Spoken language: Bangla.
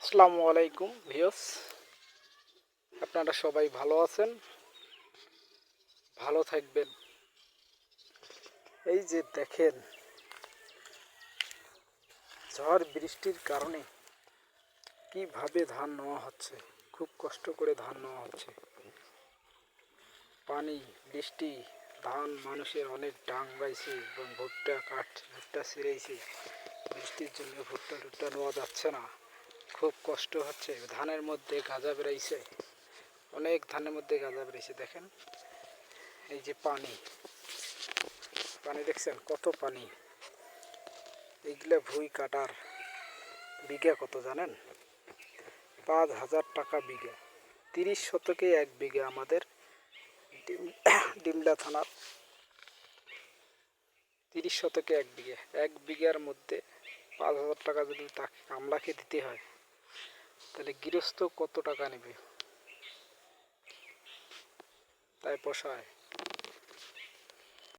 আসসালামু আলাইকুম ভিউয়ার্স, আপনারা সবাই ভালো আছেন? ভালো থাকবেন। এই যে দেখেন, ঝড় বৃষ্টির কারণে কিভাবে ধান নেওয়া হচ্ছে। খুব কষ্ট করে ধান নেওয়া হচ্ছে। পানি, বৃষ্টি, ধান মানুষের অনেক ডাং বাইছে এবং ভুট্টা ছিঁড়েছে। বৃষ্টির জন্য ভুট্টা নেওয়া যাচ্ছে না। খুব কষ্ট হচ্ছে। ধানের মধ্যে গাজা বেরাইছে, অনেক ধানের মধ্যে গাজা বেরিয়েছে। দেখেন এই যে পানি দেখছেন কত পানি। এইগুলা ভুঁই কাটার বিঘা কত জানেন? 5,000 টাকা বিঘা। 30 শতকে 1 বিঘা। আমাদের ডিমলা থানার 30 শতকে 1 বিঘা। 1 বিঘার মধ্যে 5,000 টাকা যদি তাকে কামলাকে দিতে হয়, তাহলে গৃহস্থ কত টাকা নেবে? তাই পোষায়?